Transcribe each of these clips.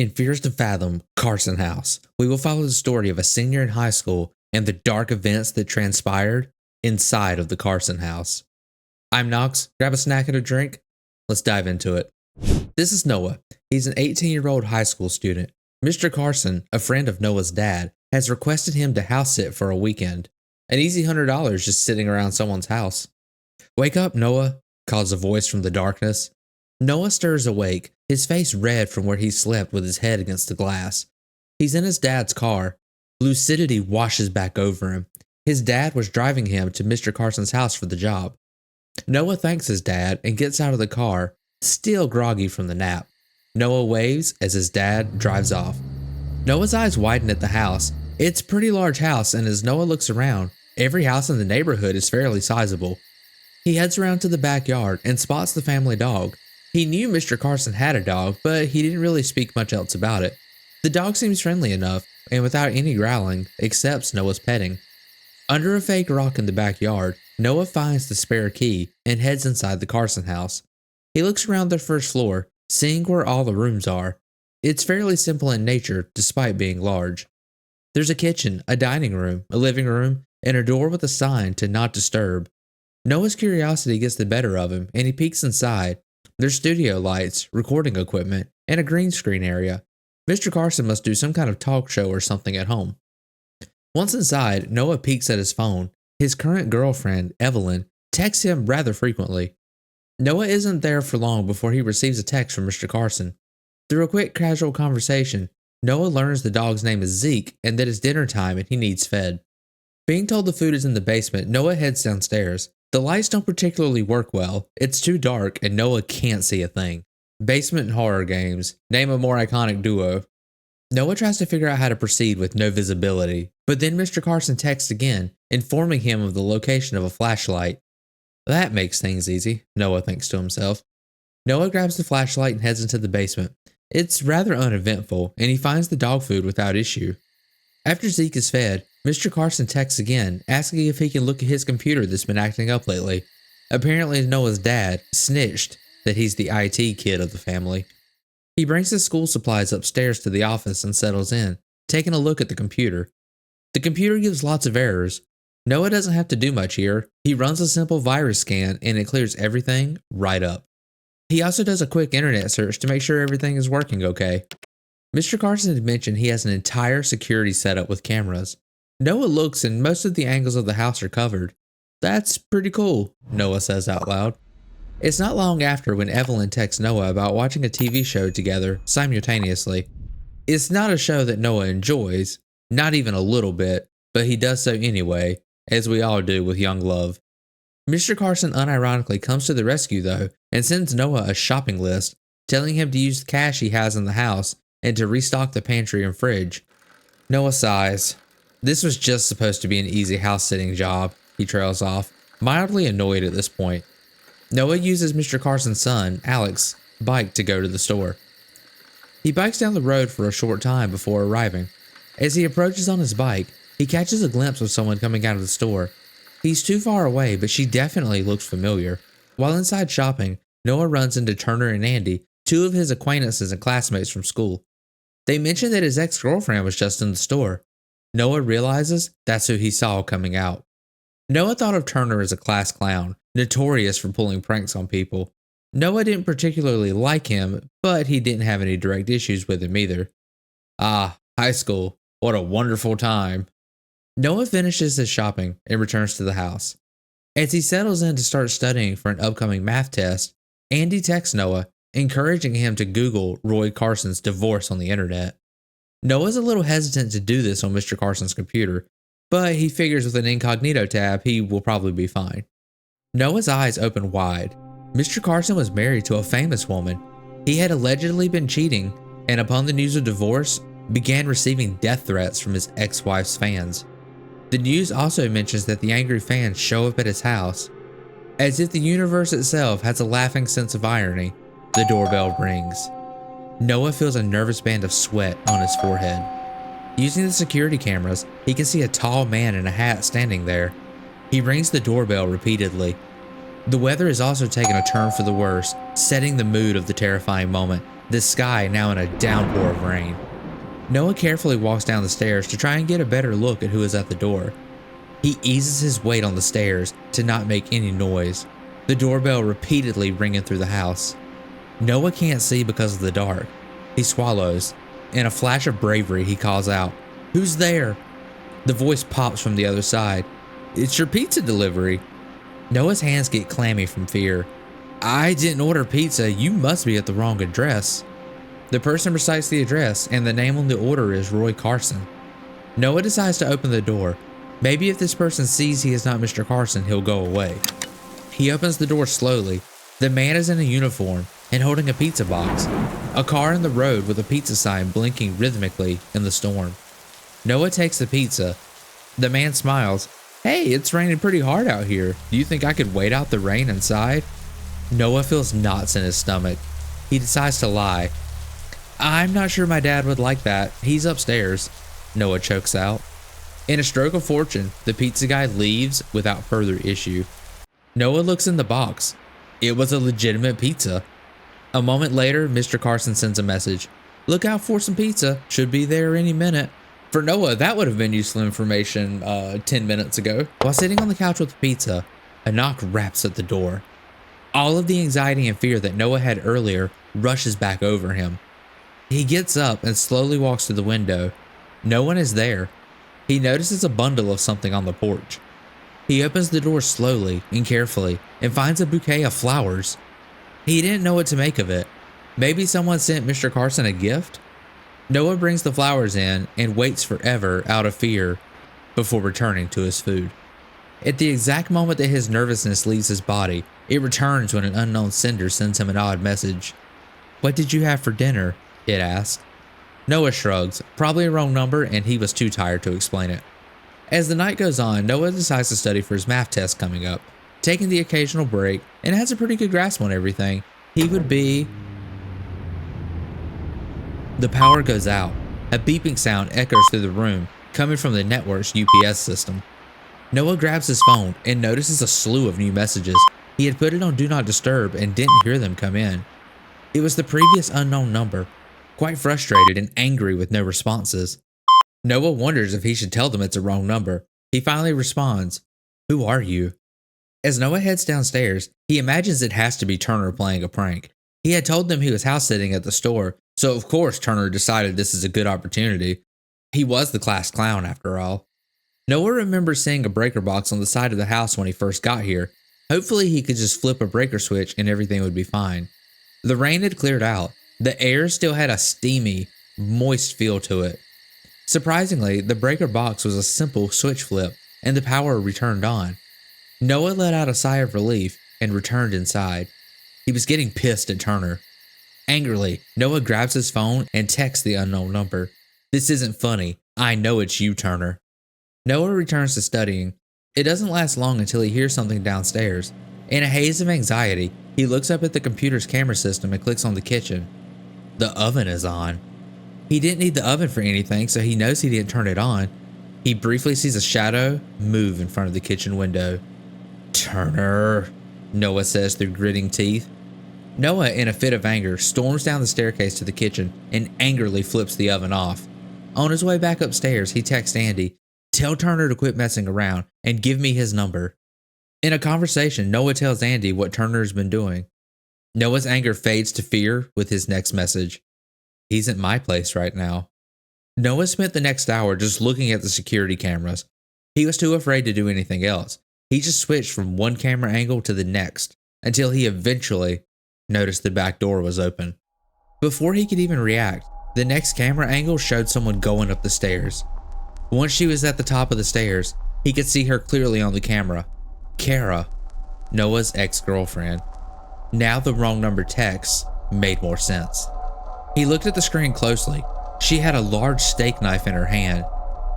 In Fears to Fathom Carson House, we will follow the story of a senior in high school and the dark events that transpired inside of the Carson House. I'm Nox, grab a snack and a drink. Let's dive into it. This is Noah. He's an 18-year-old high school student. Mr. Carson, a friend of Noah's dad, has requested him to house sit for a weekend. An easy $100 just sitting around someone's house. "Wake up, Noah," calls a voice from the darkness. Noah stirs awake, his face red from where he slept with his head against the glass. He's in his dad's car. Lucidity washes back over him. His dad was driving him to Mr. Carson's house for the job. Noah thanks his dad and gets out of the car, still groggy from the nap. Noah waves as his dad drives off. Noah's eyes widen at the house. It's a pretty large house, and as Noah looks around, every house in the neighborhood is fairly sizable. He heads around to the backyard and spots the family dog. He knew Mr. Carson had a dog, but he didn't really speak much else about it. The dog seems friendly enough, and without any growling, accepts Noah's petting. Under a fake rock in the backyard, Noah finds the spare key and heads inside the Carson house. He looks around their first floor, seeing where all the rooms are. It's fairly simple in nature, despite being large. There's a kitchen, a dining room, a living room, and a door with a sign to not disturb. Noah's curiosity gets the better of him, and he peeks inside. There's studio lights, recording equipment, and a green screen area. Mr. Carson must do some kind of talk show or something at home. Once inside, Noah peeks at his phone. His current girlfriend, Evelyn, texts him rather frequently. Noah isn't there for long before he receives a text from Mr. Carson. Through a quick casual conversation, Noah learns the dog's name is Zeke and that it's dinner time and he needs fed. Being told the food is in the basement, Noah heads downstairs. The lights don't particularly work well. It's too dark and Noah can't see a thing. Basement and horror games. Name a more iconic duo. Noah tries to figure out how to proceed with no visibility, but then Mr. Carson texts again, informing him of the location of a flashlight. That makes things easy, Noah thinks to himself. Noah grabs the flashlight and heads into the basement. It's rather uneventful, and he finds the dog food without issue. After Zeke is fed, Mr. Carson texts again, asking if he can look at his computer that's been acting up lately. Apparently Noah's dad snitched that he's the IT kid of the family. He brings his school supplies upstairs to the office and settles in, taking a look at the computer. The computer gives lots of errors. Noah doesn't have to do much here. He runs a simple virus scan and it clears everything right up. He also does a quick internet search to make sure everything is working okay. Mr. Carson had mentioned he has an entire security setup with cameras. Noah looks and most of the angles of the house are covered. "That's pretty cool," Noah says out loud. It's not long after when Evelyn texts Noah about watching a TV show together simultaneously. It's not a show that Noah enjoys, not even a little bit, but he does so anyway, as we all do with young love. Mr. Carson unironically comes to the rescue though and sends Noah a shopping list, telling him to use the cash he has in the house and to restock the pantry and fridge. Noah sighs. This was just supposed to be an easy house-sitting job, he trails off, mildly annoyed at this point. Noah uses Mr. Carson's son, Alex's, bike to go to the store. He bikes down the road for a short time before arriving. As he approaches on his bike, he catches a glimpse of someone coming out of the store. He's too far away, but she definitely looks familiar. While inside shopping, Noah runs into Turner and Andy, two of his acquaintances and classmates from school. They mention that his ex-girlfriend was just in the store. Noah realizes that's who he saw coming out. Noah thought of Turner as a class clown, notorious for pulling pranks on people. Noah didn't particularly like him, but he didn't have any direct issues with him either. Ah, high school. What a wonderful time. Noah finishes his shopping and returns to the house. As he settles in to start studying for an upcoming math test, Andy texts Noah, encouraging him to Google Roy Carson's divorce on the internet. Noah's a little hesitant to do this on Mr. Carson's computer, but he figures with an incognito tab he will probably be fine. Noah's eyes open wide. Mr. Carson was married to a famous woman. He had allegedly been cheating, and upon the news of divorce, began receiving death threats from his ex-wife's fans. The news also mentions that the angry fans show up at his house. As if the universe itself has a laughing sense of irony, the doorbell rings. Noah feels a nervous band of sweat on his forehead. Using the security cameras, he can see a tall man in a hat standing there. He rings the doorbell repeatedly. The weather is also taking a turn for the worse, setting the mood of the terrifying moment, the sky now in a downpour of rain. Noah carefully walks down the stairs to try and get a better look at who is at the door. He eases his weight on the stairs to not make any noise, the doorbell repeatedly ringing through the house. Noah can't see because of the dark. He swallows. In a flash of bravery, he calls out, "Who's there?" The voice pops from the other side. "It's your pizza delivery." Noah's hands get clammy from fear. "I didn't order pizza. You must be at the wrong address." The person recites the address, and the name on the order is Roy Carson. Noah decides to open the door. Maybe if this person sees he is not Mr. Carson, he'll go away. He opens the door slowly. The man is in a uniform and holding a pizza box. A car in the road with a pizza sign blinking rhythmically in the storm. Noah takes the pizza. The man smiles. "Hey, it's raining pretty hard out here. Do you think I could wait out the rain inside?" Noah feels knots in his stomach. He decides to lie. "I'm not sure my dad would like that. He's upstairs," Noah chokes out. In a stroke of fortune, the pizza guy leaves without further issue. Noah looks in the box. It was a legitimate pizza. A moment later, Mr. Carson sends a message. "Look out for some pizza. Should be there any minute." For Noah, that would have been useful information 10 minutes ago. While sitting on the couch with the pizza, a knock raps at the door. All of the anxiety and fear that Noah had earlier rushes back over him. He gets up and slowly walks to the window. No one is there. He notices a bundle of something on the porch. He opens the door slowly and carefully and finds a bouquet of flowers. He didn't know what to make of it. Maybe someone sent Mr. Carson a gift? Noah brings the flowers in and waits forever out of fear before returning to his food. At the exact moment that his nervousness leaves his body, it returns when an unknown sender sends him an odd message. "What did you have for dinner?" it asks. Noah shrugs, probably a wrong number, and he was too tired to explain it. As the night goes on, Noah decides to study for his math test coming up. Taking the occasional break, and has a pretty good grasp on everything, he would be... The power goes out. A beeping sound echoes through the room, coming from the network's UPS system. Noah grabs his phone and notices a slew of new messages. He had put it on Do Not Disturb and didn't hear them come in. It was the previous unknown number. Quite frustrated and angry with no responses, Noah wonders if he should tell them it's a wrong number. He finally responds, "Who are you?" As Noah heads downstairs, he imagines it has to be Turner playing a prank. He had told them he was house sitting at the store, so of course Turner decided this is a good opportunity. He was the class clown after all. Noah remembers seeing a breaker box on the side of the house when he first got here. Hopefully he could just flip a breaker switch and everything would be fine. The rain had cleared out. The air still had a steamy, moist feel to it. Surprisingly, the breaker box was a simple switch flip, and the power returned on. Noah let out a sigh of relief and returned inside. He was getting pissed at Turner. Angrily, Noah grabs his phone and texts the unknown number. "This isn't funny. I know it's you, Turner." Noah returns to studying. It doesn't last long until he hears something downstairs. In a haze of anxiety, he looks up at the computer's camera system and clicks on the kitchen. The oven is on. He didn't need the oven for anything, so he knows he didn't turn it on. He briefly sees a shadow move in front of the kitchen window. "Turner," Noah says through gritting teeth. Noah, in a fit of anger, storms down the staircase to the kitchen and angrily flips the oven off. On his way back upstairs, he texts Andy, "Tell Turner to quit messing around and give me his number." In a conversation, Noah tells Andy what Turner has been doing. Noah's anger fades to fear with his next message. "He's at my place right now." Noah spent the next hour just looking at the security cameras. He was too afraid to do anything else. He just switched from one camera angle to the next until he eventually noticed the back door was open. Before he could even react, the next camera angle showed someone going up the stairs. Once she was at the top of the stairs, he could see her clearly on the camera. Kara, Noah's ex-girlfriend. Now the wrong number text made more sense. He looked at the screen closely. She had a large steak knife in her hand.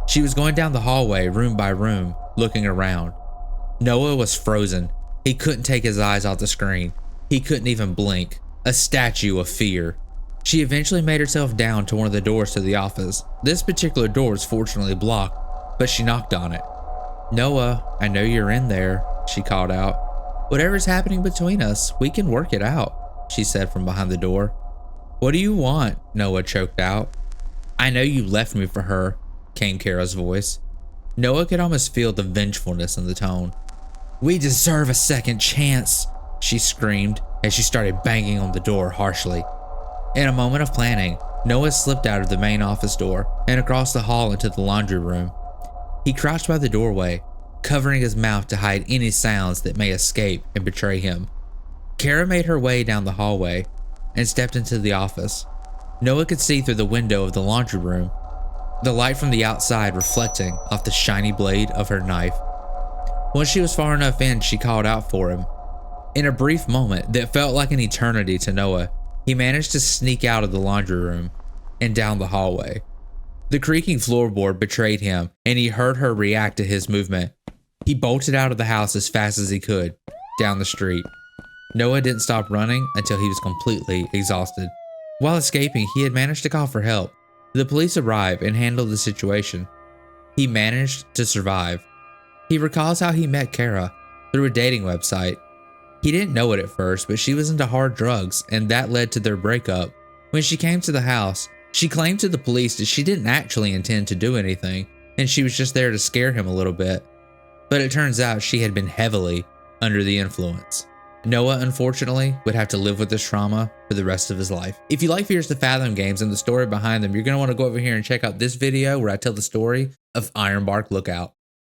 She was going down the hallway room by room, looking around. Noah was frozen. He couldn't take his eyes off the screen. He couldn't even blink. A statue of fear. She eventually made herself down to one of the doors to the office. This particular door was fortunately blocked, but she knocked on it. "Noah, I know you're in there," she called out. "Whatever's happening between us, we can work it out," she said from behind the door. "What do you want?" Noah choked out. "I know you left me for her," came Kara's voice. Noah could almost feel the vengefulness in the tone. "We deserve a second chance," she screamed as she started banging on the door harshly. In a moment of planning, Noah slipped out of the main office door and across the hall into the laundry room. He crouched by the doorway, covering his mouth to hide any sounds that may escape and betray him. Kara made her way down the hallway and stepped into the office. Noah could see through the window of the laundry room, the light from the outside reflecting off the shiny blade of her knife. Once she was far enough in, she called out for him. In a brief moment that felt like an eternity to Noah, he managed to sneak out of the laundry room and down the hallway. The creaking floorboard betrayed him, and he heard her react to his movement. He bolted out of the house as fast as he could, down the street. Noah didn't stop running until he was completely exhausted. While escaping, he had managed to call for help. The police arrived and handled the situation. He managed to survive. He recalls how he met Kara through a dating website. He didn't know it at first, but she was into hard drugs, and that led to their breakup. When she came to the house, she claimed to the police that she didn't actually intend to do anything, and she was just there to scare him a little bit. But it turns out she had been heavily under the influence. Noah, unfortunately, would have to live with this trauma for the rest of his life. If you like Fears to Fathom games and the story behind them, you're going to want to go over here and check out this video where I tell the story of Ironbark Lookout.